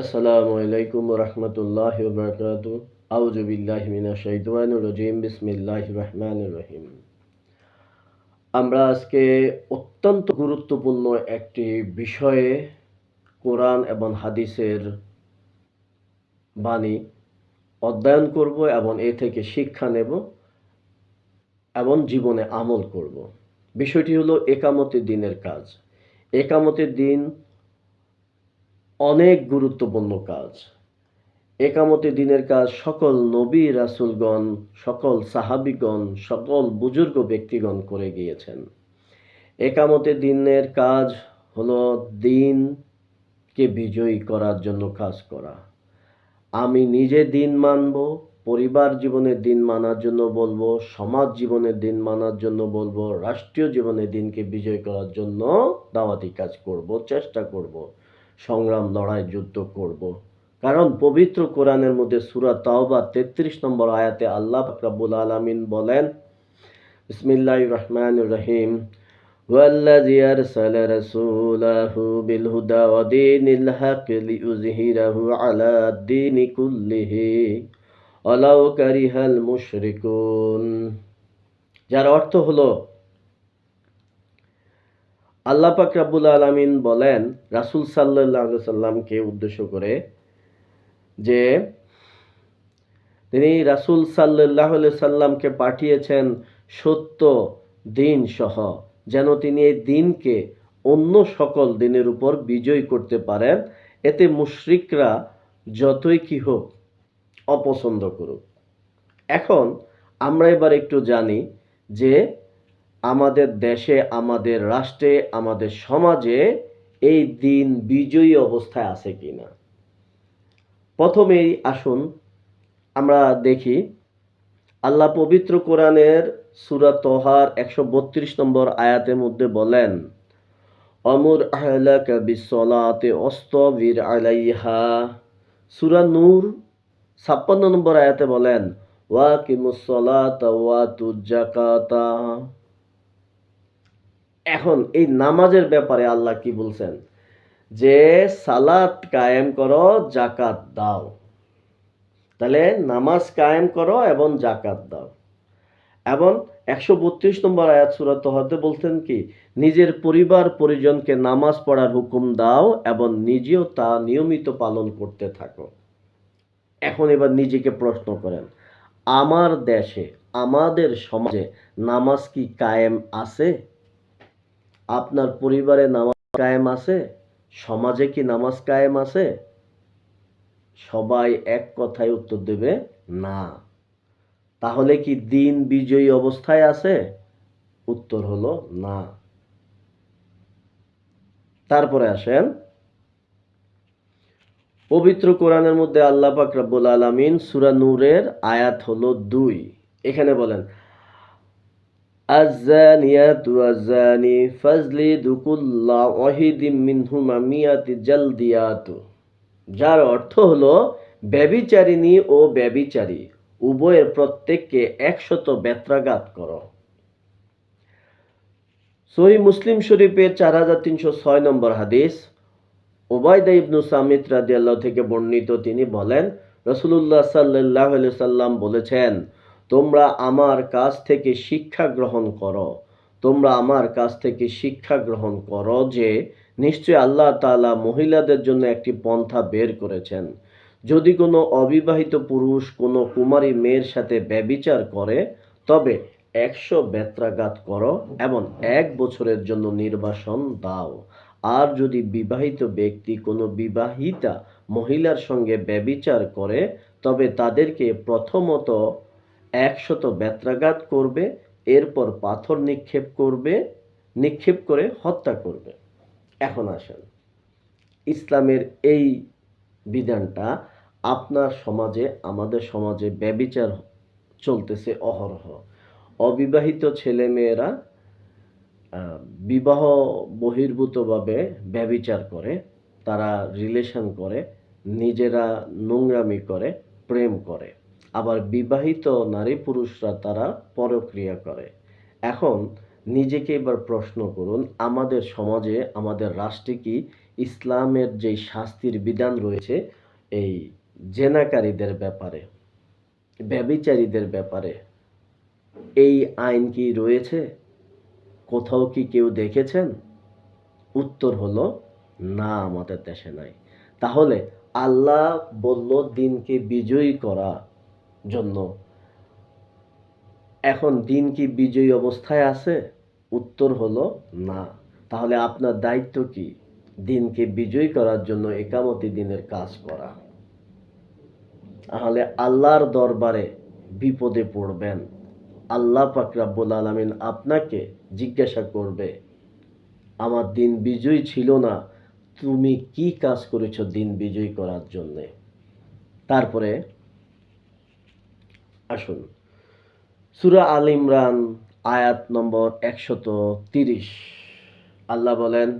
আসসালামু আলাইকুম ওয়া রাহমাতুল্লাহি ওয়া বারাকাতুহু। আউযু বিল্লাহি মিনাশ শাইতানির রাজিম। বিসমিল্লাহির রহমানির রহিম। আমরা আজকে অত্যন্ত গুরুত্বপূর্ণ একটি বিষয়ে কোরআন এবং হাদিসের বাণী অধ্যয়ন করব এবং এ থেকে শিক্ষা নেব এবং জীবনে আমল করব। বিষয়টি হলো একামতের দিনের কাজ। একামতের দিন অনেক গুরুত্বপূর্ণ কাজ। একামতে দিনের কাজ সকল নবী রাসূলগণ, সকল সাহাবীগণ, সকল বুজুর্গ ব্যক্তিগণ করে গিয়েছেন। একামতে দিনের কাজ হলো দিনকে বিজয়ী করার জন্য কাজ করা। আমি নিজে দিন মানব, পরিবার জীবনে দিন মানার জন্য বলবো, সমাজ জীবনে দিন মানার জন্য বলবো, রাষ্ট্রীয় জীবনে দিনকে বিজয় করার জন্য দাওয়াতি কাজ করব, চেষ্টা করব, সংগ্রাম, লড়াই, যুদ্ধ করব। কারণ পবিত্র কোরআনের মধ্যে সূরা তাওবা ৩৩ নম্বর আয়াতে আল্লাহ পাক রব্বুল আলামিন বলেন, বিসমিল্লাহির রহমানির রহিম, ওয়াল্লাযী আরসালা রাসূলাহু বিল হুদা ওয়া দীনিল হক লিইয়ুযহিরাহু আলা দ্বীনি কুল্লিহি ওয়ালাউ কারিহাল মুশরিকুন। যার অর্থ হলো আল্লাহ পাক রব্বুল আলামিন বলেন রাসূল সাল্লাল্লাহু আলাইহি সাল্লামকে উদ্দেশ্য করে যে তিনি রাসূল সাল্লাল্লাহু আলাইহি সাল্লামকে পাঠিয়েছেন সত্য দিন সহ, যেন তিনি এই দিনকে অন্য সকল দিনের উপর বিজয় করতে পারেন। এতে মুশরিকরা যতই কি হোক অপছন্দ করুক। এখন আমরা এবার একটু জানি যে আমাদের দেশে, আমাদের রাষ্ট্রে, আমাদের সমাজে এই দিন বিজয়ী অবস্থায় আছে কিনা। প্রথমেই আসুন আমরা দেখি আল্লাহ পবিত্র কোরআনের সূরা তহার ১৩২ নম্বর আয়াতের মধ্যে বলেন, অমুর আহলাকা বিসসালাতি ওয়াসতাবির আলাইহা। সূরা নূর ৫৬ নম্বর আয়াতে বলেন, ওয়াকিমুস সালাতা ওয়াতুজ যাকাতা। এখন এই নামাজের ব্যাপারে আল্লাহ কি বলছেন, যে সালাত কায়েম করো, যাকাত দাও। তাহলে নামাজ কায়েম করো এবং যাকাত দাও। এবং ১৩২ নম্বর আয়াত সূরা তহাতে বলছেন কি, নিজের পরিবার পরিজনকে নামাজ পড়ার হুকুম দাও এবং নিজেও তা নিয়মিত পালন করতে থাকো। এখন এবার নিজেকে প্রশ্ন করেন, আমার দেশে, আমাদের সমাজে নামাজ কি কায়েম আছে? আপনার পরিবারে নামাজ কায়েম আছে? সমাজে কি নামাজ কায়েম আছে? সবাই এক কথায় উত্তর দেবে, না। তাহলে কি দিন বিজয়ী অবস্থায় আছে? উত্তর হলো না। তারপরে আসেন পবিত্র কোরআনের মধ্যে আল্লাহ পাক রব্বুল আলামিন সূরা নূরের আয়াত হলো ২। এখানে বলেন, আয-যানিয়াতু ওয়াজ-যানি ফাজলিদু কুল্লা ওয়াহিদিম মিনহুমা মিয়াতি জালদিয়াতু। যার অর্থ হলো ব্যভিচারিণী ও ব্যভিচারী উভয়ের প্রত্যেককে ১০০ বেত্রাঘাত করো। সহিহ মুসলিম শরীফের ৪৩০৬ নম্বর হাদিস, উবাইদা ইবনু সামিত রাদিয়াল্লাহু থেকে বর্ণিত, তিনি বলেন, রাসূলুল্লাহ সাল্লাল্লাহু আলাইহি সাল্লাম বলেছেন, তোমরা আমার কাছ থেকে শিক্ষা গ্রহণ করো, তোমরা আমার কাছ থেকে শিক্ষা গ্রহণ করো যে নিশ্চয়ই আল্লাহ তাআলা মহিলাদের জন্য একটি পন্থা বের করেছেন। যদি কোনো অবিবাহিত পুরুষ কোনো কুমারী মেয়ের সাথে ব্যভিচার করে, তবে ১০০ বেত্রাঘাত করো এবং ১ বছরের জন্য নির্বাসন দাও। আর যদি বিবাহিত ব্যক্তি কোনো বিবাহিতা মহিলার সঙ্গে ব্যভিচার করে, তবে তাদেরকে প্রথমত ১০০ বেত্রাঘাত করবে, এরপর পাথর নিক্ষেপ করে হত্যা করবে। এখন আসেন, ইসলামের এই বিধানটা আপনার সমাজে, আমাদের সমাজে ব্যভিচার চলতেছে অহরহ। অবিবাহিত ছেলেমেয়েরা বিবাহ বহির্ভূতভাবে ব্যভিচার করে, তারা রিলেশন করে, নিজেরা নোংরামি করে, প্রেম করে। আবার বিবাহিত নারী পুরুষরা তারা পরক্রিয়া করে। এখন নিজেকে এবার প্রশ্ন করুন, আমাদের সমাজে, আমাদের রাষ্ট্রে কি ইসলামের যে শাস্তির বিধান রয়েছে এই জেনাকারীদের ব্যাপারে, ব্যভিচারীদের ব্যাপারে, এই আইন কি রয়েছে? কোথাও কি কেউ দেখেছেন? উত্তর হলো না, আমাদের দেশে নাই। তাহলে আল্লাহ বলল দিনকে বিজয়ী করা জন্য, এখন দিন কি বিজয়ী অবস্থায় আছে? উত্তর হলো না। তাহলে আপনার দায়িত্ব কি? দিনকে বিজয়ী করার জন্য একামতি দিনের কাজ করা। তাহলে আল্লাহর দরবারে বিপদে পড়বেন। আল্লাহ পাক রব্বুল আলামিন আপনাকে জিজ্ঞাসা করবে, আমার দিন বিজয়ী ছিল না, তুমি কি কাজ করেছো দিন বিজয়ী করার জন্যে? তারপরে আসুন, সূরা আল ইমরান আয়াত নম্বর 130, আল্লাহ বলেন,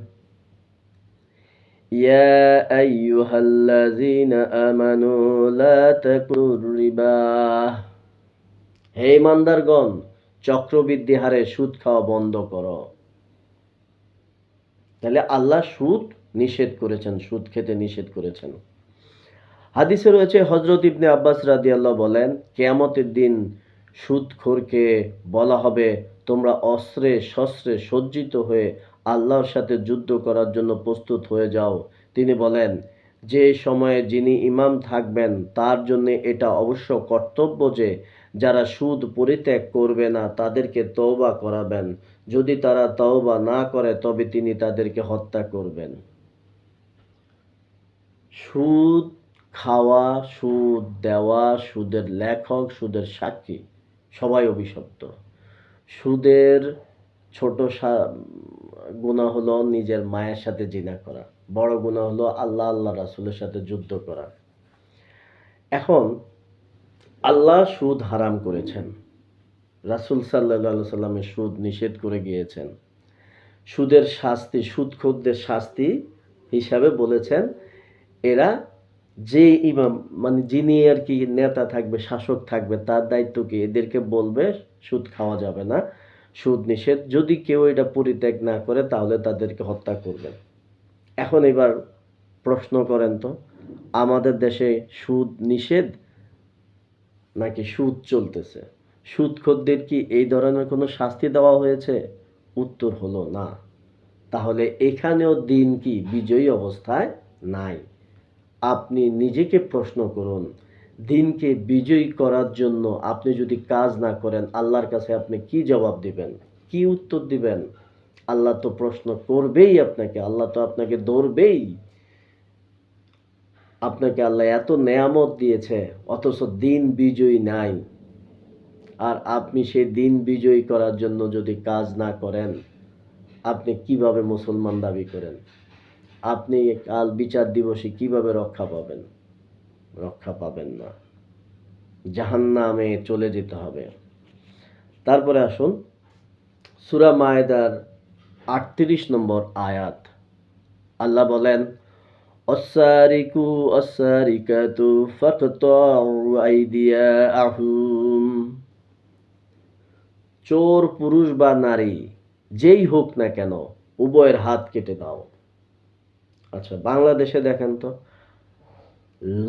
ইয়া আইয়ুহাল্লাযীনা আমানু লা তাকুলুর রিবা, হে ইমানদারগণ, চক্রবৃদ্ধি হারে সুদ খাওয়া বন্ধ করো। তাহলে আল্লাহ সুদ নিষেধ করেছেন, সুদ খেতে নিষেধ করেছেন। হাদিসে রয়েছে, হযরত ইবনে আব্বাস রাদিয়াল্লাহু বলেন, কিয়ামতের দিন সুদখোরকে বলা হবে, তোমরা অস্ত্রে শস্ত্রে সজ্জিত হয়ে আল্লাহর সাথে যুদ্ধ করার জন্য প্রস্তুত হয়ে যাও। তিনি বলেন, যে সময়ে যিনি ইমাম থাকবেন তার জন্য এটা অবশ্য কর্তব্য যে যারা সুদ পরিত্যাগ করবে না তাদেরকে তওবা করাবেন। যদি তারা তওবা না করে তবে তিনি তাদেরকে হত্যা করবেন। সুদ খাওয়া, সুদ দেওয়া, সুদের লেখক, সুদের সাক্ষী সবাই অভিশপ্ত। সুদের ছোট গুনাহ হলো নিজের মায়ের সাথে জিনা করা, বড় গুনাহ হলো আল্লাহ রাসূলের সাথে যুদ্ধ করা। এখন আল্লাহ সুদ হারাম করেছেন, রাসূল সাল্লাল্লাহু আলাইহি সাল্লামের সুদ নিষেধ করে গিয়েছেন। সুদের শাস্তি, সুদখোরদের শাস্তি হিসাবে বলেছেন, এরা যে ইমাম মানে যিনি আর কি নেতা থাকবে, শাসক থাকবে, তার দায়িত্ব কি এদেরকে বলবে সুদ খাওয়া যাবে না, সুদ নিষেধ, যদি কেউ এটা পরিত্যাগ না করে তাহলে তাদেরকে হত্যা করবেন। এখন এবার প্রশ্ন করেন তো, আমাদের দেশে সুদ নিষেধ নাকি সুদ চলতেছে? সুদখোরদের কি এই ধরনের কোনো শাস্তি দেওয়া হয়েছে? উত্তর হলো না। তাহলে এখানেও দিন কি বিজয়ী অবস্থায় নাই। আপনি নিজেকে প্রশ্ন করুন, দিনকে বিজয়ী করার জন্য আপনি যদি কাজ না করেন আল্লাহর কাছে আপনি কি জবাব দিবেন, কি উত্তর দিবেন? আল্লাহ তো প্রশ্ন করবেই আপনাকে, আল্লাহ তো আপনাকে ধরবেই। আপনাকে আল্লাহ এত নেয়ামত দিয়েছে অথচ দিন বিজয়ী নাই, আর আপনি সেই দিন বিজয়ী করার জন্য যদি কাজ না করেন আপনি কিভাবে মুসলমান দাবি করেন? আপনি কাল বিচার দিবসে কিভাবে রক্ষা পাবেন? রক্ষা পাবেন না, জাহান্নামে চলে যেতে হবে। তারপরে আসুন, সূরা মায়েদার 38 নম্বর আয়াত, আল্লাহ বলেন, অসারিকু অসারিকাতু ফাকতাউ আইদিয়াহুম, চোর পুরুষ বা নারী যেই হোক না কেন উভয়ের হাত কেটে দাও। আচ্ছা, বাংলাদেশে দেখেন তো,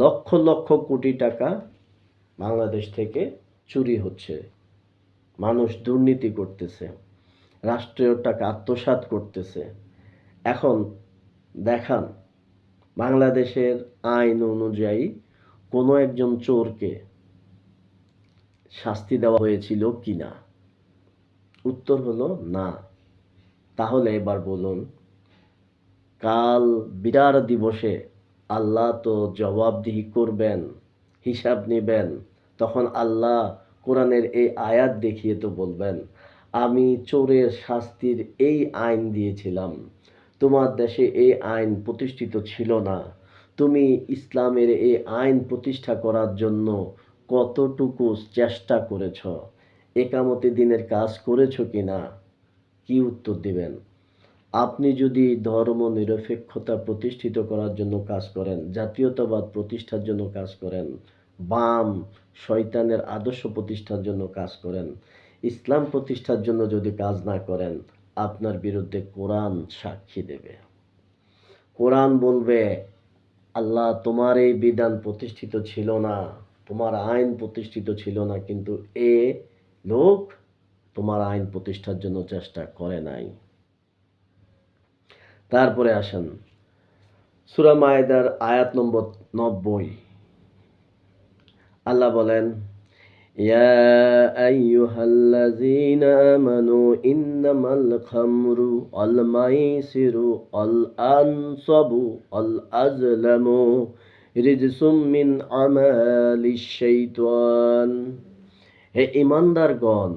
লক্ষ লক্ষ কোটি টাকা বাংলাদেশ থেকে চুরি হচ্ছে, মানুষ দুর্নীতি করতেছে, রাষ্ট্রীয় টাকা আত্মসাৎ করতেছে। এখন দেখান বাংলাদেশের আইন অনুযায়ী কোনো একজন চোরকে শাস্তি দেওয়া হয়েছিল কিনা? উত্তর হলো না। তাহলে এবার বলুন, কাল বিচার দিবসে আল্লাহ তো জবাবদিহি করবেন, হিসাব নেবেন। তখন আল্লাহ কোরআনের এই আয়াত দেখিয়ে তো বলবেন, আমি চোরের শাস্তির এই আইন দিয়েছিলাম, তোমার দেশে এই আইন প্রতিষ্ঠিত ছিল না, তুমি ইসলামের এই আইন প্রতিষ্ঠা করার জন্য কতটুকু চেষ্টা করেছ, একামতে দিনের কাজ করেছো কিনা? কি উত্তর দিবেন? আপনি যদি ধর্ম নিরপেক্ষতা প্রতিষ্ঠিত করার জন্য কাজ করেন, জাতীয়তাবাদ প্রতিষ্ঠার জন্য কাজ করেন, বাম শয়তানের আদর্শ প্রতিষ্ঠার জন্য কাজ করেন, ইসলাম প্রতিষ্ঠার জন্য যদি কাজ না করেন, আপনার বিরুদ্ধে কোরআন সাক্ষী দেবে। কোরআন বলবে, আল্লাহ তোমার এই বিধান প্রতিষ্ঠিত ছিল না, তোমার আইন প্রতিষ্ঠিত ছিল না, কিন্তু এ লোক তোমার আইন প্রতিষ্ঠার জন্য চেষ্টা করে নাই। তারপরে আসেন সূরা মায়েদার আয়াত নম্বর 90। আল্লাহ বলেন, ইয়া আইয়ুহাল্লাযীনা আমানু ইন্নামাল খামরু ওয়াল মাইসিরু ওয়াল আনসাবু ওয়াল আজলামু রিজসুম মিন আমালিশ শাইতান। হে ঈমানদারগণ,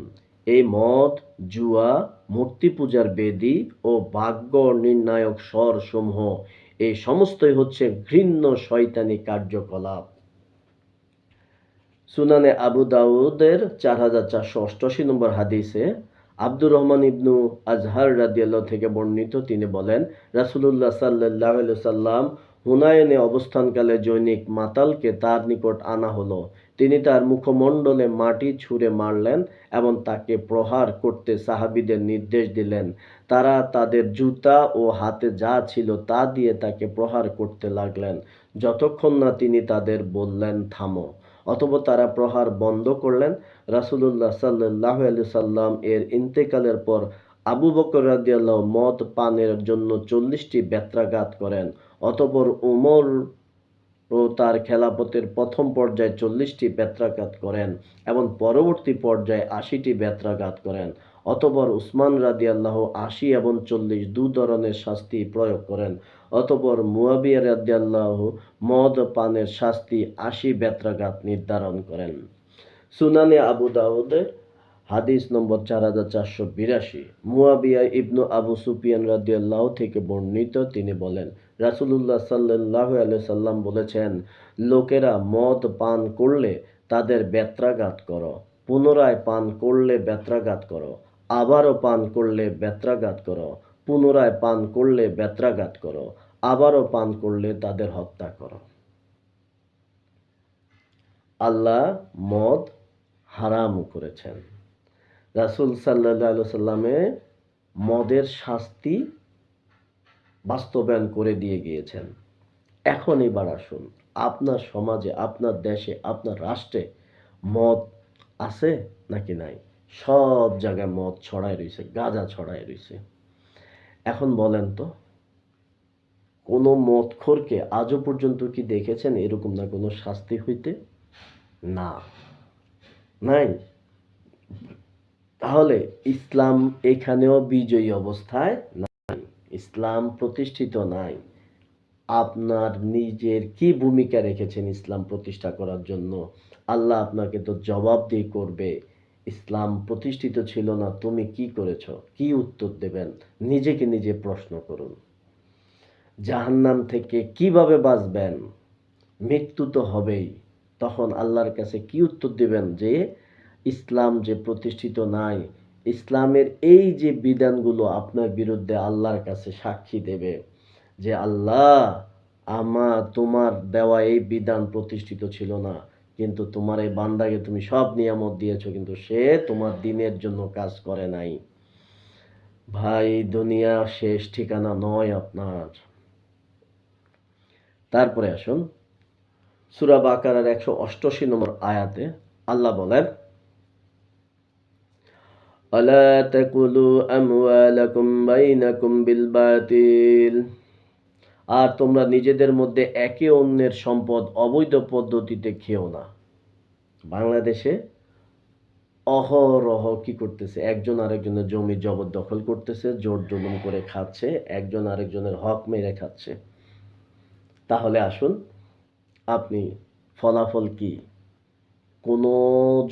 এই মদ, জুয়া, মূর্তি পূজার বেদী ও ভাগ্য নির্ণায়ক স্বরসমূহ, এই সমস্তই হচ্ছে ঘৃণ্য শয়তানি কার্যকলাপ। সুনানে আবু দাউদের 4488 নম্বর হাদিসে আব্দুর রহমান ইবনু আজহার রাদিয়াল্লাহু থেকে বর্ণিত, তিনি বলেন, রাসূলুল্লাহ সাল্লাল্লাহু আলাইহি সাল্লাম হুনায়নে অবস্থানকালে জৈনিক মাতালকে তার নিকট আনা হলো। তিনি তার মুখমণ্ডলে মাটি ছুঁড়ে মারলেন এবং তাকে প্রহার করতে সাহাবীদের নির্দেশ দিলেন। তারা তাদের জুতা ও হাতে যা ছিল তা দিয়ে তাকে প্রহার করতে লাগলেন, যতক্ষণ না তিনি তাদের বললেন, থামো। অতঃপর তারা প্রহার বন্ধ করলেন। রাসূলুল্লাহ সাল্লাল্লাহু আলাইহি সাল্লাম এর ইন্তেকালের পর আবু বকর রাদিয়াল্লাহু মদ পানের জন্য 40টি বেত্রাঘাত করেন। অতঃপর উমর ও তার খেলাফতের প্রথম পর্যায়ে 40টি বেত্রাঘাত করেন এবং পরবর্তী পর্যায়ে 80টি বেত্রাঘাত করেন। অতঃপর উসমান রাদিয়াল্লাহু 80 এবং 40 দু ধরনের শাস্তি প্রয়োগ করেন। অতঃপর মুয়াবিয়া রাদিয়াল্লাহু মদ পানের শাস্তি 80 বেত্রাঘাত নির্ধারণ করেন। সুনানে আবু দাউদের হাদিস নম্বর 4482। মুয়াবিয়া ইবনু আবু সুফিয়ান রাদিয়াল্লাহু থেকে বর্ণিত, তিনি বলেন, রাসূলুল্লাহ সাল্লাল্লাহু আলাইহি সাল্লাম বলেছেন, লোকেরা মদ পান করলে তাদের বেত্রাঘাত করো, পুনরায় পান করলে বেত্রাঘাত করো, আবারও পান করলে বেত্রাঘাত করো, পুনরায় পান করলে বেত্রাঘাত করো, আবারও পান করলে তাদের হত্যা করো। আল্লাহ মদ হারাম করেছেন। রাসূল সাল্লাল্লাহু আলাইহি সাল্লামে মদের শাস্তি বাস্তবায়ন করে দিয়ে গিয়েছেন। এখন এবার আসুন, আপনার সমাজে, আপনার দেশে, আপনার রাষ্ট্রে মদ আছে নাকি নাই? সব জায়গায় মদ ছড়ায় রয়েছে, গাঁজা ছড়ায় রয়েছে। এখন বলেন তো, কোনো মদখোরকে আজও পর্যন্ত কি দেখেছেন এরকম না কোনো শাস্তি হইতে? না, নাই। তাহলে ইসলাম এখানেও বিজয়ী অবস্থায় নাই, ইসলাম প্রতিষ্ঠিত নাই। আপনার নিজের কি ভূমিকা রেখেছেন ইসলাম প্রতিষ্ঠা করার জন্য? আল্লাহ আপনাকে তো জবাবদিহি করবে। ইসলাম প্রতিষ্ঠিত ছিল না, তুমি কি করেছ? কি উত্তর দেবেন? নিজেকে নিজে প্রশ্ন করুন। জাহান্নাম থেকে কিভাবে বাঁচবেন? মৃত্যু তো হবেই। তখন আল্লাহর কাছে কি উত্তর দিবেন যে ইসলাম যে প্রতিষ্ঠিত নাই? ইসলামের এই যে বিধানগুলো আপনার বিরুদ্ধে আল্লাহর কাছে সাক্ষী দেবে যে, আল্লাহ, তোমার দেওয়া এই বিধান প্রতিষ্ঠিত ছিল না, কিন্তু তোমার এই বান্দাকে তুমি সব নিয়ামত দিয়েছো, কিন্তু সে তোমার দ্বীনের জন্য কাজ করে নাই। ভাই, দুনিয়া শেষ ঠিকানা নয় আপনার। তারপরে আসুন সূরা বাকারার 188 নম্বর আয়াতে আল্লাহ বলেন, আলা তাকুলু আমওয়ালাকুম বাইনাকুম বিল বাতিল। আর তোমরা নিজেদের মধ্যে একে অন্যের সম্পদ অবৈধ পদ্ধতিতে খেও না। বাংলাদেশে অহরহ কি করতেছে? একজন আরেকজনের জমি জবরদখল করতেছে, জোর জুলুম করে খাচ্ছে, একজন আরেকজনের হক মেরে খাচ্ছে। তাহলে আসুন, আপনি ফলাফল কি? কোনো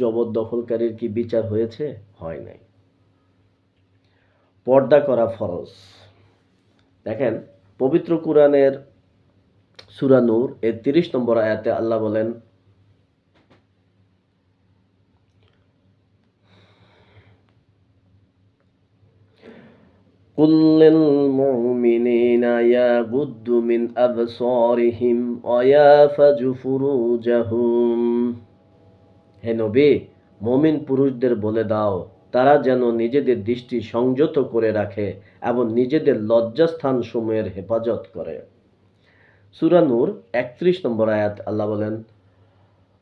জবরদখলকারীর কি বিচার হয়েছে? হয় নাই। পর্দা করা ফরজ। দেখেন, পবিত্র কুরআনের সূরা নূর এর 30 নম্বর আয়াতে আল্লাহ বলেন, কুল লিল মুমিনিনা ইয়াগুদ্দু মিন আবসারিহিম ওয়া ইয়াফযু ফুরুজাহুম। হে নবী, মুমিন পুরুষদের বলে দাও তারা যেন নিজেদের দৃষ্টি সংযত করে রাখে এবং নিজেদের লজ্জাস্থানসমূহের হেফাজত করে। সূরা নূর 31 নম্বর আয়াত আল্লাহ বলেন,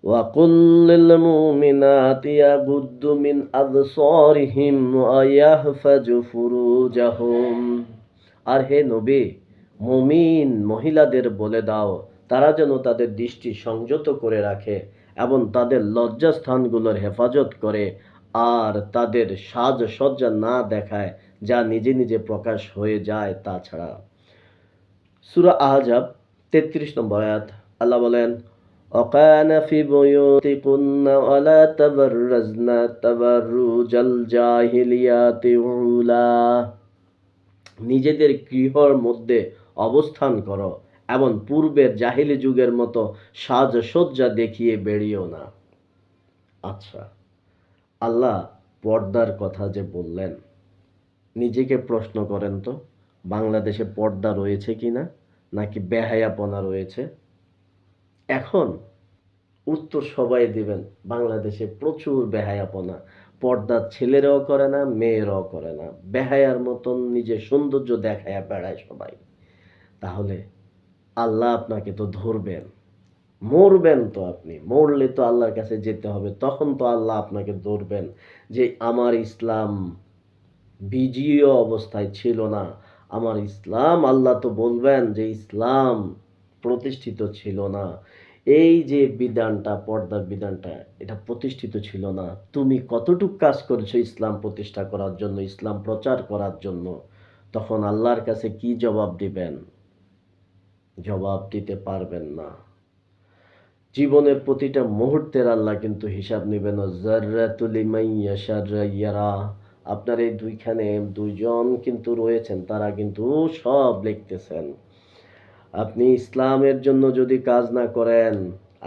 وَقُلْ لِلْمُؤْمِنَاتِ يَغُضُّوا مِنْ أَبْصَارِهِمْ وَيَحْفَظُوا فُرُوجَهُمْ। আর হে নবী, মুমিন মহিলাদের বলে দাও তারা যেন তাদের দৃষ্টি সংযত করে রাখে এবং তাদের লজ্জাস্থানগুলোর হেফাজত করে আর তাদের সাজসজ্জা না দেখায় যা নিজে নিজে প্রকাশ হয়ে যায় তাছাড়া। সূরা আহজাব 33 নম্বর আয়াত আল্লাহ বলেন, وَقَرْنَ فِي بُيُوتِكُنَّ وَلَا تَبَرَّجْنَ تَبَرُّجَ الْجَاهِلِيَّةِ الْأُولَى। নিজেদের গৃহের মধ্যে অবস্থান করো এবং পূর্বের জাহিলি যুগের মতো সাজসজ্জা দেখিয়ে বেরিয়েও না। আচ্ছা, আল্লাহ পর্দার কথা যে বললেন, নিজেকে প্রশ্ন করেন তো, বাংলাদেশে পর্দা রয়েছে কিনা, নাকি বেহায়াপনা রয়েছে? এখন উত্তর সবাই দিবেন, বাংলাদেশে প্রচুর বেহায়াপনা। পর্দা ছেলেরাও করে না, মেয়েরাও করে না, বেহায়ার মতন নিজের সৌন্দর্য দেখায়া বেড়ায় সবাই। তাহলে আল্লাহ আপনাকে তো ধরবেন, মরবেন তো, আপনি মরলে তো আল্লাহর কাছে যেতে হবে, তখন তো আল্লাহ আপনাকে ধরবেন যে আমার ইসলাম বিজয়ী অবস্থায় ছিল না, আমার ইসলাম, আল্লাহ তো বলবেন যে ইসলাম প্রতিষ্ঠিত ছিল না, এই যে বিধানটা, পর্দার বিধানটা, এটা প্রতিষ্ঠিত ছিল না। তুমি কতটুক কাজ করেছো ইসলাম প্রতিষ্ঠা করার জন্য, ইসলাম প্রচার করার জন্য? তখন আল্লাহর কাছে কি জবাব দিবেন? জবাব দিতে পারবেন না। জীবনের প্রতিটা মুহূর্তের আল্লাহ কিন্তু হিসাব নেবেন। যাররাতুল লিমাইয়া শাররা ইয়ারা। আপনার এই দুইজন কিন্তু রয়েছেন, তারা কিন্তু সব লিখতেছেন। আপনি ইসলামের জন্য যদি কাজ না করেন,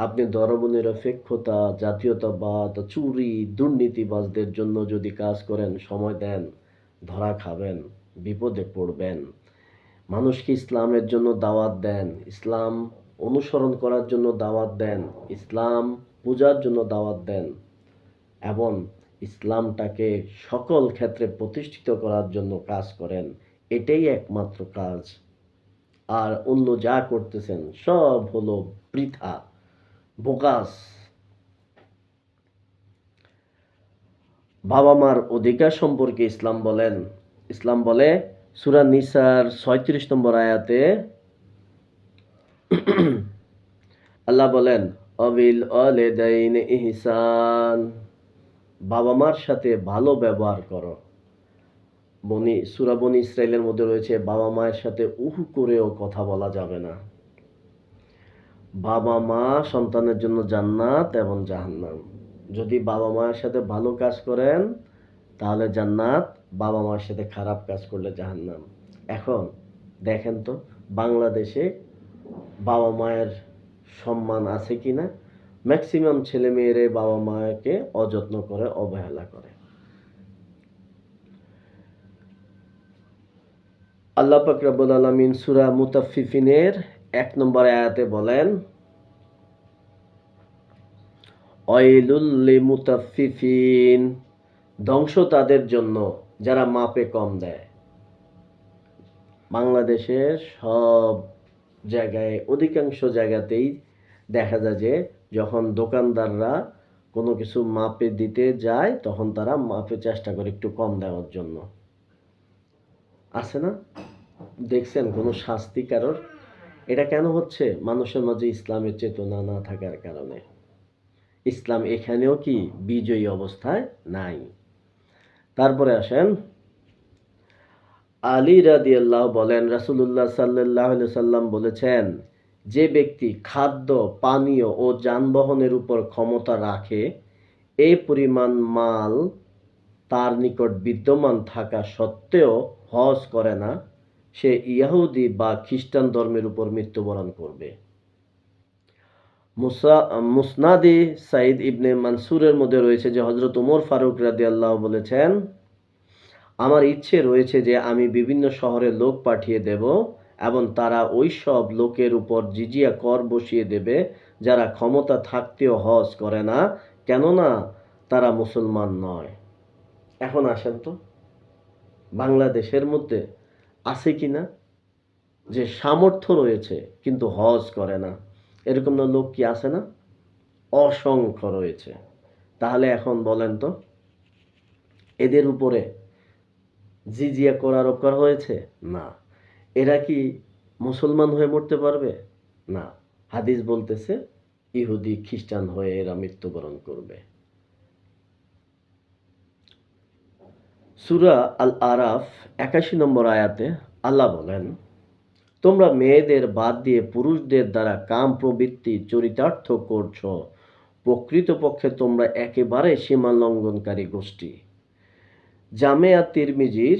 আপনি ধর্মনিরপেক্ষতা, জাতীয়তাবাদ, চুরি, দুর্নীতিবাজদের জন্য যদি কাজ করেন, সময় দেন, ধরা খাবেন, বিপদে পড়বেন। মানুষকে ইসলামের জন্য দাওয়াত দেন, ইসলাম অনুসরণ করার জন্য দাওয়াত দেন, ইসলাম পূজার জন্য দাওয়াত দেন এবং ইসলামটাকে সকল ক্ষেত্রে প্রতিষ্ঠিত করার জন্য কাজ করেন। এটাই একমাত্র কাজ। আর অন্য যা করতেছেন সব হলো বৃথা, বোগাস। বাবা মার অধিকার সম্পর্কে ইসলাম বলে সূরা নিসার 36 নম্বর আয়াতে আল্লাহ বলেন, অবিল ওয়ালিদাইন ইহসান। বাবা মার সাথে ভালো ব্যবহার করো। সূরা বনী ইসরাইলের মধ্যে রয়েছে, বাবা মায়ের সাথে উহু করেও কথা বলা যাবে না। বাবা মা সন্তানের জন্য জান্নাত এবং জাহান্নাম। যদি বাবা মায়ের সাথে ভালো কাজ করেন তাহলে জান্নাত, বাবা মায়ের সাথে খারাপ কাজ করলে জাহান্নাম। এখন দেখেন তো বাংলাদেশে বাবা মায়ের সম্মান আছে কিনা? ম্যাক্সিমাম ছেলে মেয়েরে বাবা মাকে অযত্ন করে, অবহেলা করে। আল্লাহ পাক রব্বুল আলামিন সূরা মুতাফফিফিনের 1 নম্বর আয়াতে বলেন, ওয়াইলুল লিলমুতাফফিফিন। ধ্বংস তাদের জন্য যারা মাপে কম দেয়। বাংলাদেশের সব জায়গায়, অধিকাংশ জায়গাতেই দেখা যায় যে যখন দোকানদাররা কোনো কিছু মাপে দিতে যায় তখন তারা মাপে চেষ্টা করে একটু কম দেওয়ার জন্য। আছে না? দেখছেন কোনো শাস্তি কারোর? এটা কেন হচ্ছে? মানুষের মাঝে ইসলামের চেতনা না থাকার কারণে। ইসলাম এখানেও কি বিজয়ী অবস্থায় নাই। তারপরে আসেন, আলী রাদিয়াল্লাহু বলেন, রাসূলুল্লাহ সাল্লাল্লাহু আলাইহি সাল্লাম বলেছেন, যে ব্যক্তি খাদ্য, পানীয় ও যানবাহনের উপর ক্ষমতা রাখে, এই পরিমাণ মাল তার নিকট বিদ্যমান থাকা সত্ত্বেও হজ করে না, সে ইহুদি বা খ্রিস্টান ধর্মের উপর মৃত্যুবরণ করবে। মুসনাদে সাইদ ইবনে মানসুরের মধ্যে রয়েছে যে হযরত ওমর ফারুক রাদিয়াল্লাহু বলেছেন, আমার ইচ্ছে রয়েছে যে আমি বিভিন্ন শহরে লোক পাঠিয়ে দেব এবং তারা ওই সব লোকের উপর জিজিয়া কর বসিয়ে দেবে যারা ক্ষমতা থাকতেও হজ করে না, কেননা তারা মুসলমান নয়। এখন আসেন তো বাংলাদেশের মধ্যে আছে কিনা? যে সামর্থ্য রয়েছে কিন্তু হজ করে না, এরকম না লোক কি আছে না? অসংখ্য রয়েছে। তাহলে এখন বলেন তো, এদের উপরে জিজিয়া কর আরোপ করা হয়েছে? না। এরা কি মুসলমান হয়ে মরতে পারবে? না। হাদিস বলতেছে ইহুদি খ্রিস্টান হয়ে এরা মৃত্যুবরণ করবে। সূরা আল আরাফ ৮১ নম্বর আয়াতে আল্লাহ বলেন, তোমরা মেয়েদের বাদ দিয়ে পুরুষদের দ্বারা কাম প্রবৃত্তি চরিতার্থ করছ, প্রকৃতপক্ষে তোমরা একেবারে সীমা লঙ্ঘনকারী গোষ্ঠী। জামেয়া তিরমিজির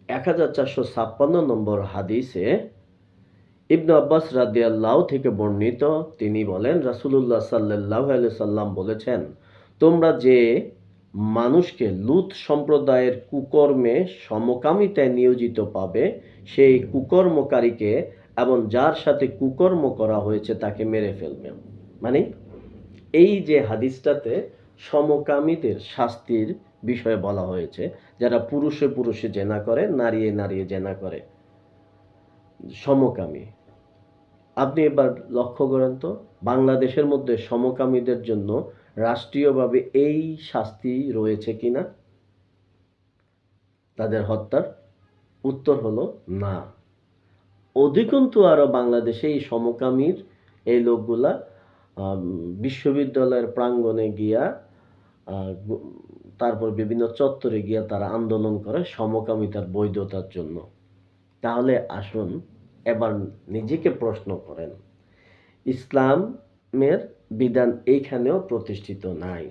১৪৫৬ নম্বর হাদিসে ইবনু আব্বাস রাদিয়াল্লাহু থেকে বর্ণিত, তিনি বলেন রাসূলুল্লাহ সাল্লাল্লাহু আলাইহি সাল্লাম বলেছেন, তোমরা যে মানুষকে লূত সম্প্রদায়ের কুকর্মে সমকামিতায় নিয়োজিত পাবে, সেই কুকর্মকারীকে এবং যার সাথে কুকর্ম করা হয়েছে তাকে মেরে ফেলবে। মানে এই যে হাদিসটাতে সমকামীদের শাস্তির বিষয়ে বলা হয়েছে, যারা পুরুষে পুরুষে জেনা করে, নারীয়ে নারীয়ে জেনা করে, সমকামী। আপনি এবার লক্ষ্য করেন তো, বাংলাদেশের মধ্যে সমকামীদের জন্য রাষ্ট্রীয়ভাবে এই শাস্তি রয়েছে কিনা তাদের হত্যার? উত্তর হলো না। অধিকন্তু আরো বাংলাদেশে এই সমকামীর এই লোকগুলা আম, বিশ্ববিদ্যালয়ের প্রাঙ্গণে গিয়া তারপর বিভিন্ন চত্বরে গিয়া তারা আন্দোলন করে সমকামিতার বৈধতার জন্য। তাহলে আসুন এবার নিজেকে প্রশ্ন করেন, ইসলামের বিধান এইখানেও প্রতিষ্ঠিত নাই।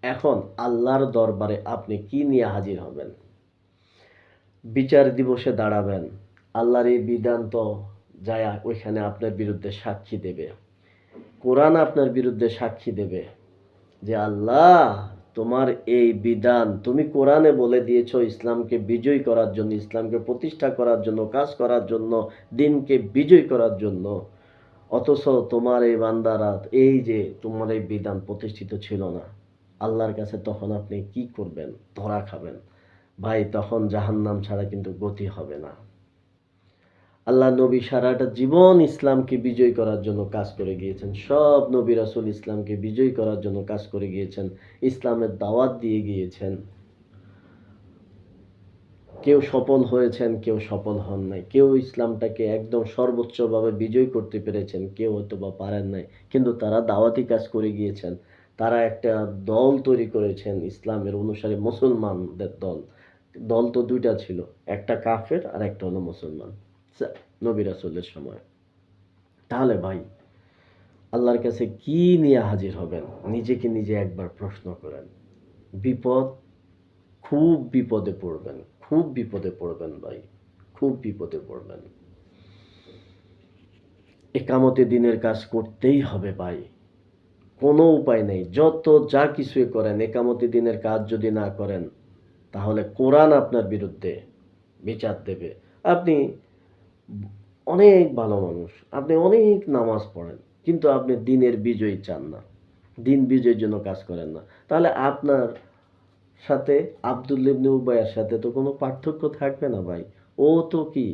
এখন আল্লাহর দরবারে আপনি কি নিয়ে হাজির হবেন? বিচার দিবসে দাঁড়াবেন, আল্লাহর এই বিধান তো যায় ওইখানে আপনার বিরুদ্ধে সাক্ষী দেবে। কোরআন আপনার বিরুদ্ধে সাক্ষী দেবে যে আল্লাহ, তোমার এই বিধান তুমি কোরআনে বলে দিয়েছো ইসলামকে বিজয় করার জন্য, ইসলামকে প্রতিষ্ঠা করার জন্য, কাজ করার জন্য, দিনকে বিজয় করার জন্য। অথচ তোমার এই বান্দারা এই যে তোমার এই বিধান প্রতিষ্ঠিত ছিল না, আল্লাহর কাছে তখন আপনি কি করবেন? ধরা খাবেন। ভাই, তখন জাহান্নাম ছাড়া কিন্তু গতি হবে না। আল্লাহ নবী সারাটা জীবন ইসলামকে বিজয় করার জন্য কাজ করে গিয়েছেন। সব নবী রাসূল ইসলামকে বিজয় করার জন্য কাজ করে গিয়েছেন, ইসলামের দাওয়াত দিয়ে গিয়েছেন। কেউ সফল হয়েছেন, কেউ সফল হন নাই। কেউ ইসলামটাকে একদম সর্বোচ্চভাবে বিজয় করতে পেরেছেন, কেউ হয়তো বা পারেন নাই। কিন্তু তারা দাওয়াতি কাজ করে গিয়েছেন। তারা একটা দল তৈরি করেছেন, ইসলামের অনুসারী মুসলমানদের দল। দল তো দুইটা ছিল, একটা কাফের আর একটা হলো মুসলমান, নবী রাসূলের সময়। তাহলে ভাই, আল্লাহর কাছে কি নিয়ে হাজির হবেন? নিজেকে নিজে একবার প্রশ্ন করেন। বিপদ, খুব বিপদে পড়বেন, খুব বিপদে পড়বেন ভাই, খুব বিপদে পড়বেন। একামতে দিনের কাজ করতেই হবে ভাই, কোনো উপায় নেই। যত যা কিছুই করেন, একামতে দিনের কাজ যদি না করেন, তাহলে কোরআন আপনার বিরুদ্ধে বিচার দেবে। আপনি অনেক ভালো মানুষ, আপনি অনেক নামাজ পড়েন, কিন্তু আপনি দিনের বিজয় চান না, দিন বিজয়ের জন্য কাজ করেন না। তাহলে আপনার সাথে আব্দুল্লাহ ইবনে উবাইয়ের সাথে তো কোনো পার্থক্য থাকবে না ভাই। ও তো কি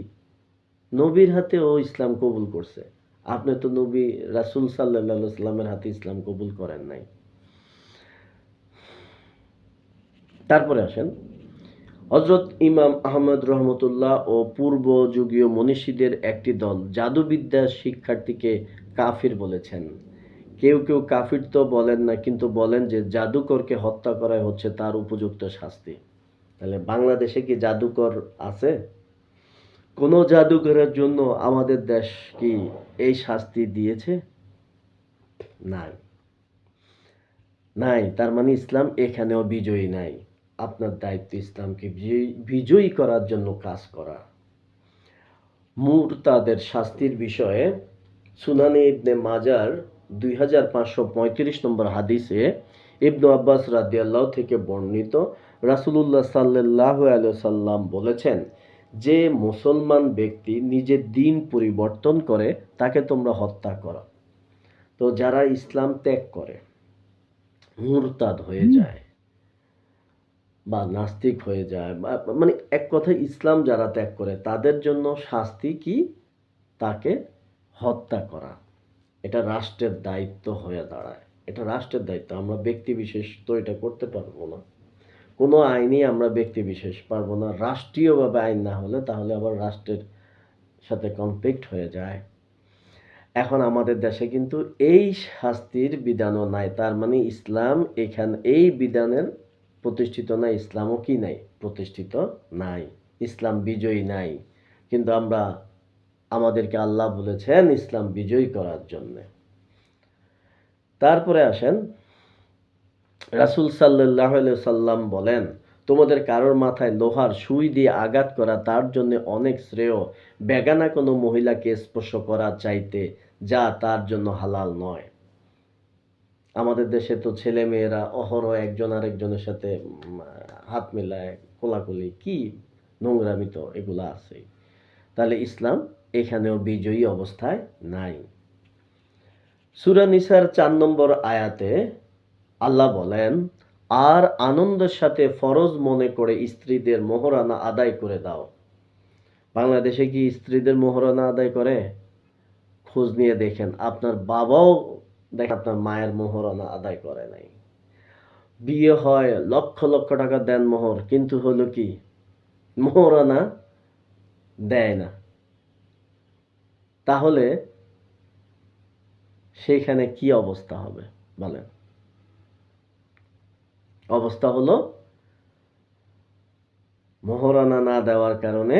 নবীর হাতে ও ইসলাম কবুল করছে, আপনি তো নবী রাসূল সাল্লাল্লাহু আলাইহি সাল্লামের হাতে ইসলাম কবুল করেন নাই। তারপরে আসেন, হযরত ইমাম আহমদ রহমতুল্লাহ ও পূর্ব যুগীয় মনীষীদের একটি দল জাদুবিদ্যার শিক্ষার্থীকে কাফির বলেছেন। কেউ কেউ কাফির তো বলেন না, কিন্তু বলেন যে জাদুকরকে হত্যা করাই হচ্ছে তার উপযুক্ত শাস্তি। তাহলে বাংলাদেশে কি জাদুকর আছে? কোনো জাদুকরের জন্য আমাদের দেশ কি এই শাস্তি দিয়েছে? নাই, নাই। তার মানে ইসলাম এখানেও বিজয়ী নাই। আপনার দায়িত্ব ইসলামকে বিজয়ী করার জন্য কাজ করা। মুরতাদের শাস্তির বিষয়ে সুনানে ইবনে মাজার 2535 নম্বর হাদিসে ইবনু আব্বাস রাদিয়াল্লাহু থেকে বর্ণিত, রাসূলুল্লাহ সাল্লাল্লাহু আলাইহি সাল্লাম বলেছেন, যে মুসলমান ব্যক্তি নিজের দিন পরিবর্তন করে তাকে তোমরা হত্যা করো। তো যারা ইসলাম ত্যাগ করে, মুরতাদ হয়ে যায় বা নাস্তিক হয়ে যায়, বা মানে এক কথায় ইসলাম যারা ত্যাগ করে তাদের জন্য শাস্তি কি? তাকে হত্যা করা, এটা রাষ্ট্রের দায়িত্ব হয়ে দাঁড়ায়। এটা রাষ্ট্রের দায়িত্ব, আমরা ব্যক্তি বিশেষ তো এটা করতে পারবো না। কোনো আইনই আমরা ব্যক্তি বিশেষ পারবো না। রাষ্ট্রীয়ভাবে আইন না হলে তাহলে আবার রাষ্ট্রের সাথে কনফ্লিক্ট হয়ে যায়। এখন আমাদের দেশে কিন্তু এই শাস্তির বিধানও নাই। তার মানে ইসলাম এখানে এই বিধানের প্রতিষ্ঠিত নাই, ইসলামও কি নাই, প্রতিষ্ঠিত নাই, ইসলাম বিজয়ী নাই। কিন্তু আমাদেরকে আল্লাহ বলেছেন ইসলাম বিজয়ী করার জন্য। তারপরে আসেন, রাসূল সাল্লাল্লাহু আলাইহি সাল্লাম বলেন, তোমাদের কারোর মাথায় লোহার সুই দিয়ে আঘাত করা তার জন্য অনেক শ্রেয় বেগানা কোনো মহিলাকে স্পর্শ করা চাইতে, যা তার জন্য হালাল নয়। আমাদের দেশে তো ছেলে মেয়েরা অহরহ একজন আরেকজনের সাথে হাত মেলায়, কোলাকুলি, কি নোংরামি তো এগুলো আছেই। তাহলে ইসলাম এখানেও বিজয়ী অবস্থায় নাই। সূরা নিসার 4 নম্বর আয়াতে আল্লাহ বলেন, আর আনন্দের সাথে ফরজ মনে করে স্ত্রীদের মোহরানা আদায় করে দাও। বাংলাদেশে কি স্ত্রীদের মোহরানা আদায় করে? খোঁজ নিয়ে দেখেন, আপনার বাবাও দেখেন আপনার মায়ের মোহরানা আদায় করে নাই। বিয়ে হয়, লক্ষ লক্ষ টাকা দেন মোহর, কিন্তু হলো কি মোহরানা দেয় না। তাহলে সেইখানে কি অবস্থা হবে বলেন? অবস্থা হলো মোহরানা না দেওয়ার কারণে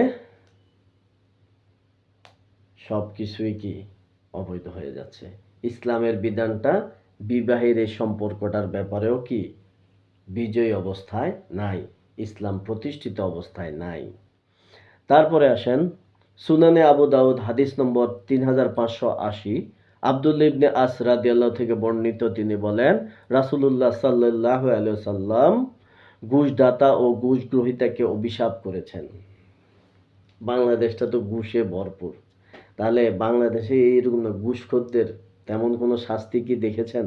সবকিছুই কি অবৈধ হয়ে যাচ্ছে। ইসলামের বিধানটা বিবাহের এই সম্পর্কটার ব্যাপারেও কি বিজয়ী অবস্থায় নাই, ইসলাম প্রতিষ্ঠিত অবস্থায় নাই। তারপরে আসেন, সুনানে আবু দাউদ হাদিস নম্বর 3580, আব্দুল্লাহ ইবনে আস রাদিয়াল্লাহু থেকে বর্ণিত, তিনি বলেন, রাসূলুল্লাহ সাল্লাল্লাহু আলাইহি ওয়াসাল্লাম ঘুষদাতা ও ঘুষ গ্রহীতাকে অভিশাপ করেছেন। বাংলাদেশটা তো ঘুষে ভরপুর। তাহলে বাংলাদেশে এইরকম ঘুষখোরদের তেমন কোনো শাস্তি কি দেখেছেন?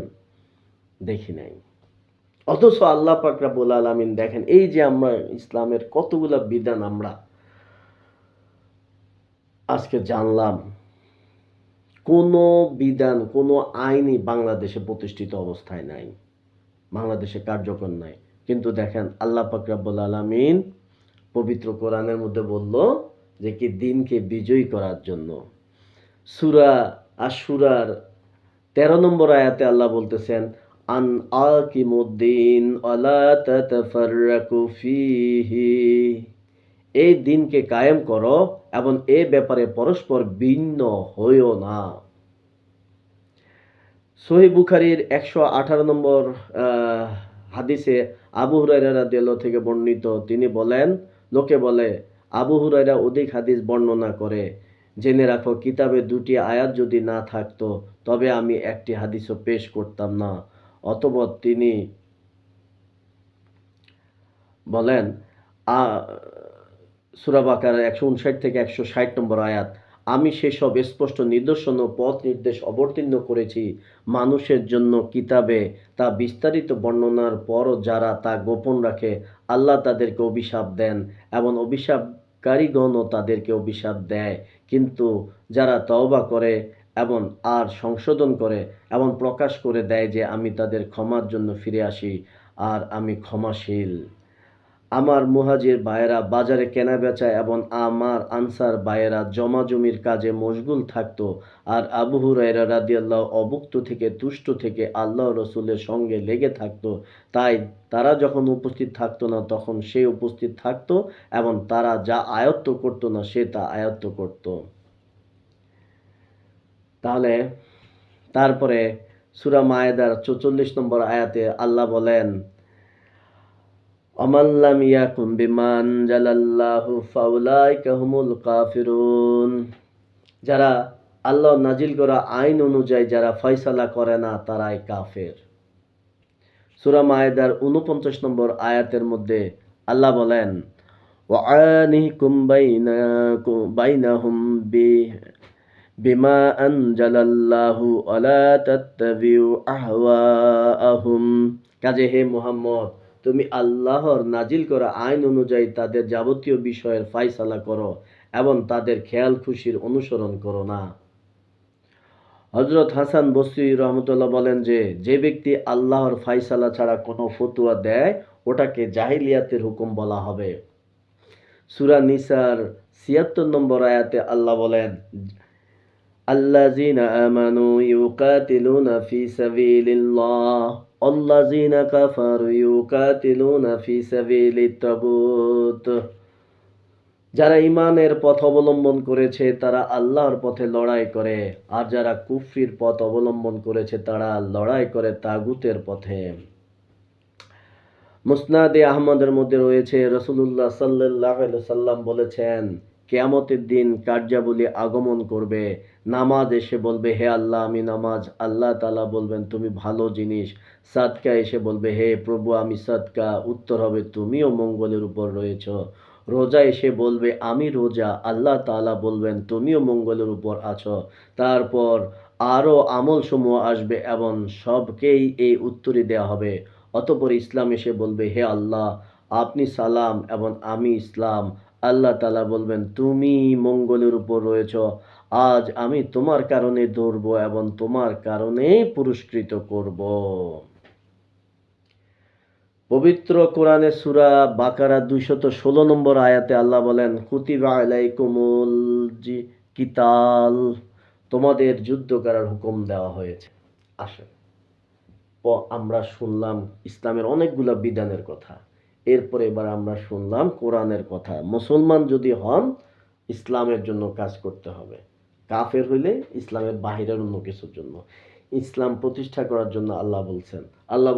দেখি নাই। অথচ আল্লাহ পাক রব্বুল আলামিন দেখেন, এই যে আমরা ইসলামের কতগুলা বিধান আমরা আজকে জানলাম, কোনো বিধান, কোনো আইনই বাংলাদেশে প্রতিষ্ঠিত অবস্থায় নাই, বাংলাদেশে কার্যকর নাই। কিন্তু দেখেন আল্লাহ পাক রব্বুল আলামিন পবিত্র কোরআনের মধ্যে বলল যে কি দিনকে বিজয়ী করার জন্য। সূরা আশ-শূরার 13 নম্বর আয়াতে আল্লাহ বলতেছেন, আন আকিমুদ্দিন ওয়ালা তাতাফাররাকু ফীহি, এই দিনকে কায়েম করো এবং এ ব্যাপারে পরস্পর ভিন্ন হইও না। সহিহ বুখারীর 118 নম্বর হাদিসে আবু হুরায়রা রাদিয়াল্লাহু থেকে বর্ণিত, তিনি বলেন, লোকে বলে আবু হুরায়রা অধিক হাদিস বর্ণনা করে, জেনে রাখো কিতাবে 2টি আয়াত যদি না থাকতো তবে আমি একটি হাদিসও পেশ করতাম না। অতঃপর তিনি বলেন, সূরা বাকারা 159 থেকে 160 নম্বর আয়াত, আমি সেসব স্পষ্ট নিদর্শন ও পথ নির্দেশ অবতীর্ণ করেছি মানুষের জন্য কিতাবে, তা বিস্তারিত বর্ণনার পরও যারা তা গোপন রাখে আল্লাহ তাদেরকে অভিশাপ দেন এবং অভিশাপকারীগণও তাদেরকে অভিশাপ দেয়। কিন্তু যারা তওবা করে এবং আর সংশোধন করে এবং প্রকাশ করে দেয় যে আমি তাদের ক্ষমার জন্য ফিরে আসি আর আমি ক্ষমাশীল। আমার মুহাজির ভাইয়েরা বাজারে কেনাবেচা এবং আমার আনসার ভাইয়েরা জমা জমির কাজে মশগুল থাকতো, আর আবু হুরায়রা রাদিয়াল্লাহু অভুক্ত থেকে তুষ্ট থেকে আল্লাহ রসুলের সঙ্গে লেগে থাকতো। তাই তারা যখন উপস্থিত থাকতো না তখন সে উপস্থিত থাকতো এবং তারা যা আয়ত্ত করতো না সে তা আয়ত্ত করত। তাহলে তারপরে সূরা মায়েদার 44 নম্বর আয়াতে আল্লাহ বলেন, ওমান লাম ইয়াকুম বিমা আনজালাল্লাহু ফাউলাইকা হুমুল কাফিরুন, যারা আল্লাহ নাজিল করা আইন অনুযায়ী যারা ফয়সালা করে না তারাই কাফের। সূরা মায়েদার 49 নম্বর আয়াতের মধ্যে আল্লাহ বলেন, ওয়াআনিকুম বাইনাহুম বিমা আনজালাল্লাহু ওয়ালা তাত্তাবিউ আহওয়াআহুম, কাজে হে মুহাম্মদ তুমি আল্লাহর নাজিল করা আইন অনুযায়ী তাদের যাবতীয় বিষয়ের ফায়সালা করো এবং তাদের খেয়াল খুশির অনুসরণ করো না। হযরত হাসান বসরি রহমতুল্লাহ বলেন যে, যে ব্যক্তি আল্লাহর ফায়সালা ছাড়া কোনো ফতোয়া দেয় ওটাকে জাহিলিয়াতের হুকুম বলা হবে। সূরা নিসার ৭৬ নম্বর আয়াতে আল্লাহ বলেন, আল্লাযীনা আমানু ইউকাতিলুনা ফি সাবিলিল্লাহ ওয়াল্লাযীনা কাফারু ইউকাতিলুনা ফি সাবিলিত তাগুত। যারা ঈমানের পথ অবলম্বন করেছে তারা আল্লাহর পথে লড়াই করে, আর যারা কুফরির পথ অবলম্বন করেছে তারা লড়াই করে তাগুতের পথে। মুসনাদে আহমদের মধ্যে রয়েছে, রাসূলুল্লাহ সাল্লাল্লাহু আলাইহি সাল্লাম বলেছেন, কিয়ামতের দিন কার্যাবলী আগমন করবে। নামাজ এসে বলবে, হে আল্লাহ আমি নামাজ। আল্লাহ তাআলা বলবেন, তুমি ভালো জিনিস। সাদকা এসে বলবে, হে প্রভু আমি সাদকা। উত্তর হবে, তুমিও মঙ্গলের উপর রয়েছ। রোজা এসে বলবে, আমি রোজা। আল্লাহ তাআলা বলবেন, তুমিও মঙ্গলের উপর আছো। তারপর আরো আমল সমূহ আসবে এবং সবকেই এই উত্তরই দেওয়া হবে। অতঃপর ইসলাম এসে বলবে, হে আল্লাহ আপনি সালাম এবং আমি ইসলাম। আল্লাহ তাআলা বলবেন, তুমি মঙ্গলের উপর রয়েছ। আজ আমি তোমার কারণে দৌড়ব এবং তোমার কারণে পুরস্কৃত করব। পবিত্র কোরআনে সূরা বাকারা ২১৬ নম্বর আয়াতে আল্লাহ বলেন, কুতিবা আলাইকুমুল কিতাল, তোমাদের যুদ্ধ করার হুকুম দেওয়া হয়েছে। আসেন, আমরা শুনলাম ইসলামের অনেকগুলো বিধানের কথা। এরপরে এবার আমরা শুনলাম কোরআনের কথা। মুসলমান যদি হন ইসলামের জন্য কাজ করতে হবে, কাফের হইলে ইসলামের বাহিরের অন্য কিছুর জন্য। ইসলাম প্রতিষ্ঠা করার জন্য আল্লাহ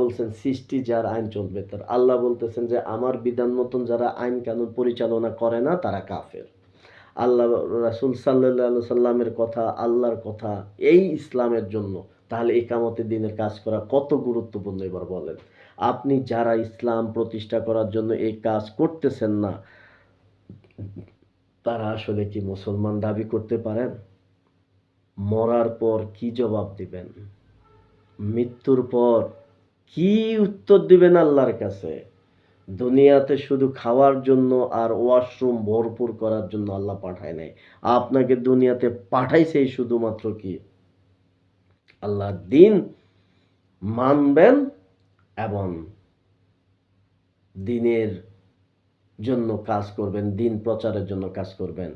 বলছেন সৃষ্টি যার আইন চলবে তার। আল্লাহ বলতেছেন যে আমার বিধান মতন যারা আইন কানুন পরিচালনা করে না তারা কাফের। আল্লাহ রাসূল সাল্লাল্লাহু আলাইহি সাল্লামের কথা, আল্লাহর কথা, এই ইসলামের জন্য। তাহলে কিয়ামতের দিনের কাজ করা কত গুরুত্বপূর্ণ এবার বলেন। আপনি যারা ইসলাম প্রতিষ্ঠা করার জন্য এই কাজ করতেছেন না, তারা আসলে কি মুসলমান দাবি করতে পারেন? মরার পর কি জবাব দিবেন? মৃত্যুর পর কি উত্তর দিবেন আল্লাহর কাছে? দুনিয়াতে শুধু খাওয়ার জন্য আর ওয়াশরুম ভরপুর করার জন্য আল্লাহ পাঠায় নাই। আপনাকে দুনিয়াতে পাঠাইছে শুধুমাত্র কি আল্লাহর দ্বীন মানবেন এবং দ্বীনের জন্য কাজ করবেন, দ্বীন প্রচারের জন্য কাজ করবেন।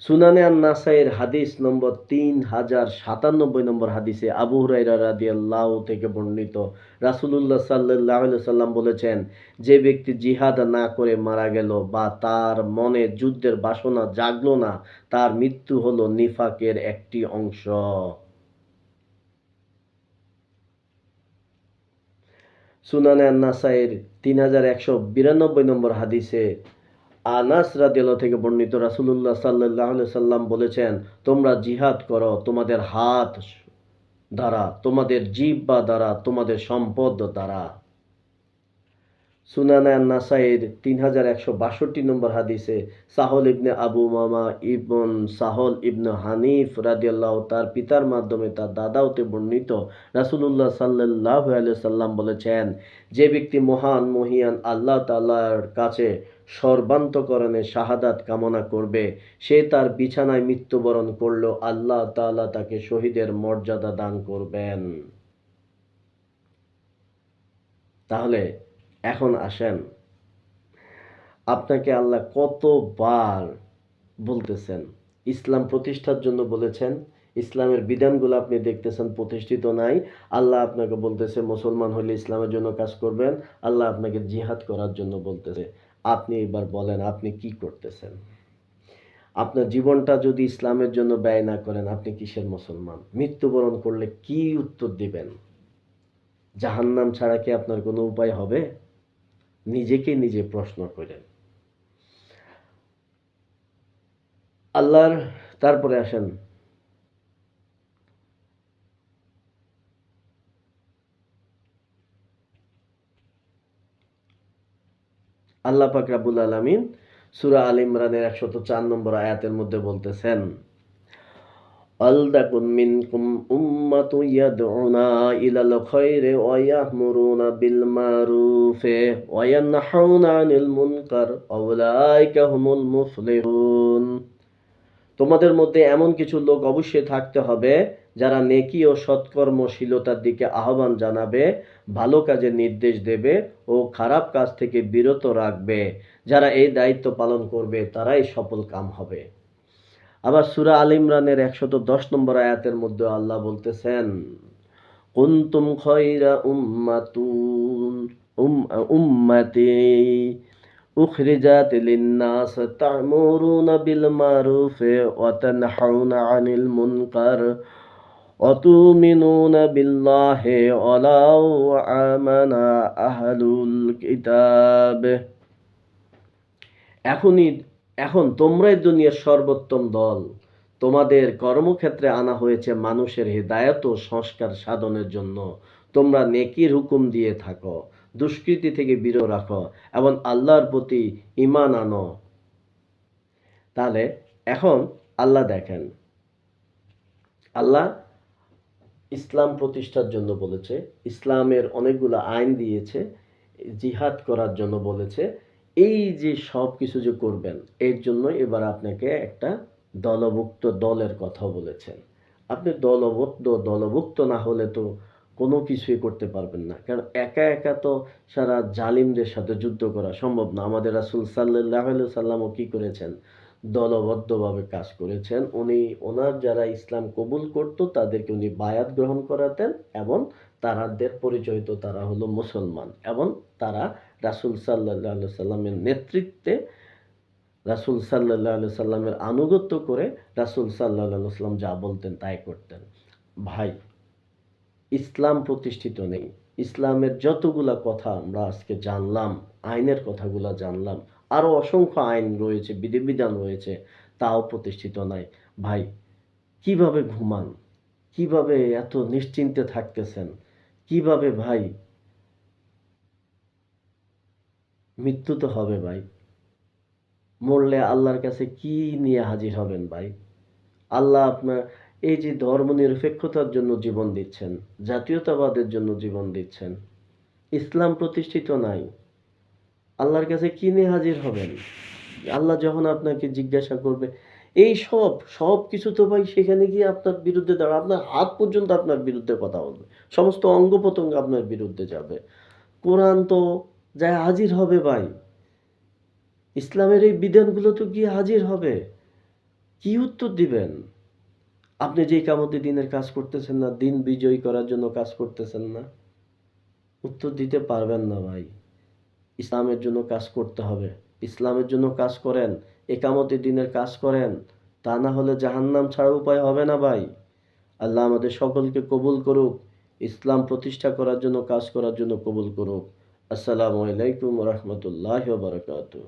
সুনানে আন-নাসাইর হাদিস নম্বর ৩০৯৭ নম্বর হাদিসে আবু হুরায়রা রাদিয়াল্লাহু থেকে বর্ণিত, রাসূলুল্লাহ সাল্লাল্লাহু আলাইহি সাল্লাম বলেছেন, যে ব্যক্তি জিহাদ না করে মারা গেল বা তার মনে যুদ্ধের বাসনা জাগলো না, তার মৃত্যু হলো নিফাকের একটি অংশ। সুনানে আন-নাসাইর ৩১৯২ নম্বর হাদিসে আনাস রাদিয়াল্লাহু থেকে বর্ণিত, রাসূলুল্লাহ সাল্লাল্লাহু আলাইহি সাল্লাম বলেছেন, তোমরা জিহাদ করো তোমাদের হাত দ্বারা, তোমাদের জিহ্বা দ্বারা, তোমাদের সম্পদ দ্বারা। সুনানে আন-নাসাইর ৩১৬২ নম্বর হাদিসে সাহল ইবনে আবু মামা ইবন সাহল ইবনে হানিফ রাদিয়াল্লাহু তার পিতার মাধ্যমে তার দাদা হতে বর্ণিত, রাসূলুল্লাহ সাল্লাল্লাহু আলাইহি সাল্লাম বলেছেন, যে ব্যক্তি মহান মহিয়ান আল্লাহ তাআলার কাছে সর্বান্তঃকরণে শাহাদাত কামনা করবে, সে তার বিছানায় মৃত্যুবরণ করলেও আল্লাহ তাআলা তাকে শহীদের মর্যাদা দান করবেন। তাহলে এখন আসেন, আপনাকে আল্লাহ কতবার বলতেছেন ইসলাম প্রতিষ্ঠার জন্য বলেছেন, ইসলামের বিধানগুলো আপনি দেখতেছেন প্রতিষ্ঠিত নাই। আল্লাহ আপনাকে বলতেছে মুসলমান হলে ইসলামের জন্য কাজ করবেন। আল্লাহ আপনাকে জিহাদ করার জন্য বলতেছে। আপনি এবার বলেন আপনি কি করতেছেন? আপনার জীবনটা যদি ইসলামের জন্য ব্যয় না করেন আপনি কিসের মুসলমান? মৃত্যুবরণ করলে কি উত্তর দিবেন? জাহান্নাম ছাড়া কি আপনার কোনো উপায় হবে? নিজেকে নিজে প্রশ্ন করেন। আল্লাহর তারপরে আসেন, আল্লাহ পাক রব্বুল আলামিন সূরা আল ইমরানের ১০৪ নম্বর আয়াতের মধ্যে বলতেছেন, আলতাকুম মিনকুম উম্মাতুন ইয়াদউনা ইলাল খায়রি ওয়া ইয়া'মুরুনা বিল মারুফি ওয়া ইয়ানহাউনা আনিল মুনকার ওয়া উলাইকা হুমুল মুফলিহুন। তোমাদের মধ্যে এমন কিছু লোক অবশ্যই থাকতে হবে যারা নেকি ও সৎকর্মশীলতার দিকে আহ্বান জানাবে, ভালো কাজের নির্দেশ দেবে ও খারাপ কাজ থেকে বিরত রাখবে। যারা এই দায়িত্ব পালন করবে তারাই সফল কাম হবে। আবার সূরা আল ইমরানের 110 নম্বর আয়াতের মধ্যে আল্লাহ বলতেছেন, কুনতুম খয়রা উম্মাতি উখরিজাত লিন-নাস তা'মুরুনা বিল মারুফি ওয়া তানহাউনা আনিল মুনকার ওয়া তু'মিনুনা বিল্লাহি ওয়া লাউ আমানা আহলুল কিতাব। এখনই এখন তোমরাই দুনিয়ার সর্বোত্তম দল। তোমাদের কর্মক্ষেত্রে আনা হয়েছে মানুষের হিদায়াত ও সংস্কার সাধনের জন্য। তোমরা নেকির হুকুম দিয়ে থাকো, দুষ্কৃতি থেকে বিরত রাখো এবং আল্লাহর প্রতি ঈমান আনো। তাহলে এখন আল্লাহ দেখেন, আল্লাহ ইসলাম প্রতিষ্ঠার জন্য বলেছে, ইসলামের অনেকগুলো আইন দিয়েছে, জিহাদ করার জন্য বলেছে। এই যে সব কিছু যে করবেন, এর জন্য এবার আপনাকে একটা দলভুক্ত দলের কথা বলেছেন। আপনি দলভুক্ত না হলে তো কোনো কিছুই করতে পারবেন না, কারণ একা একা তো সারা জালিমদের সাথে যুদ্ধ করা সম্ভব না। আমাদের রাসূল সাল্লাল্লাহু আলাইহি সাল্লামও কি করেছেন, দলবদ্ধভাবে কাজ করেছেন। উনি ওনার যারা ইসলাম কবুল করত তাদেরকে উনি বায়াত গ্রহণ করাতেন এবং তাদের পরিচয় তো তারা হলো মুসলমান, এবং তারা রাসূল সাল্লাল্লাহু আলাইহি সাল্লামের নেতৃত্বে, রাসূল সাল্লাল্লাহু আলাইহি সাল্লামের আনুগত্য করে রাসূল সাল্লাল্লাহু আলাইহি সাল্লাম যা বলতেন তাই করতেন। ভাই, ইসলাম প্রতিষ্ঠিত নেই। ইসলামের যতগুলা কথা আমরা আজকে জানলাম, আইনের কথাগুলা জানলাম, আরো অসংখ্য আইন রয়েছে, বিধিবিধান রয়েছে, তাও প্রতিষ্ঠিত নাই। ভাই, কিভাবে ঘুমান? কিভাবে এত নিশ্চিন্তে থাকতেছেন? কিভাবে ভাই? মৃত্যু তো হবে ভাই। মরলে আল্লাহর কাছে কি নিয়ে হাজির হবেন ভাই? আল্লাহ আপনার এই যে ধর্মনিরপেক্ষতার জন্য জীবন দিচ্ছেন, জাতীয়তাবাদের জন্য জীবন দিচ্ছেন, ইসলাম প্রতিষ্ঠিত নাই, আল্লাহর কাছে কি নিয়ে হাজির হবেন? আল্লাহ যখন আপনাকে জিজ্ঞাসা করবে, এই সব কিছু তো ভাই সেখানে গিয়ে আপনার বিরুদ্ধে দাঁড়াবে। আপনার হাত পর্যন্ত আপনার বিরুদ্ধে কথা বলবে, সমস্ত অঙ্গ প্রত্যঙ্গ আপনার বিরুদ্ধে যাবে। কোরআন তো যায় হাজির হবে ভাই, ইসলামের এই বিধানগুলো তো গিয়ে হাজির হবে। কি উত্তর দিবেন? আপনি যে কিয়ামতের দিনের কাজ করতেছেন না, দিন বিজয়ী করার জন্য কাজ করতেছেন না, উত্তর দিতে পারবেন না ভাই। ইসলামের জন্য কাজ করতে হবে। ইসলামের জন্য কাজ করেন, একামতের দিনের কাজ করেন, তা না হলে জাহান্নাম ছাড়া উপায় হবে না ভাই। আল্লাহ আমাদের সকলকে কবুল করুক, ইসলাম প্রতিষ্ঠা করার জন্য কাজ করার জন্য কবুল করুক। আসসালামু আলাইকুম ওয়া রাহমাতুল্লাহি ওয়া বারাকাতুহু।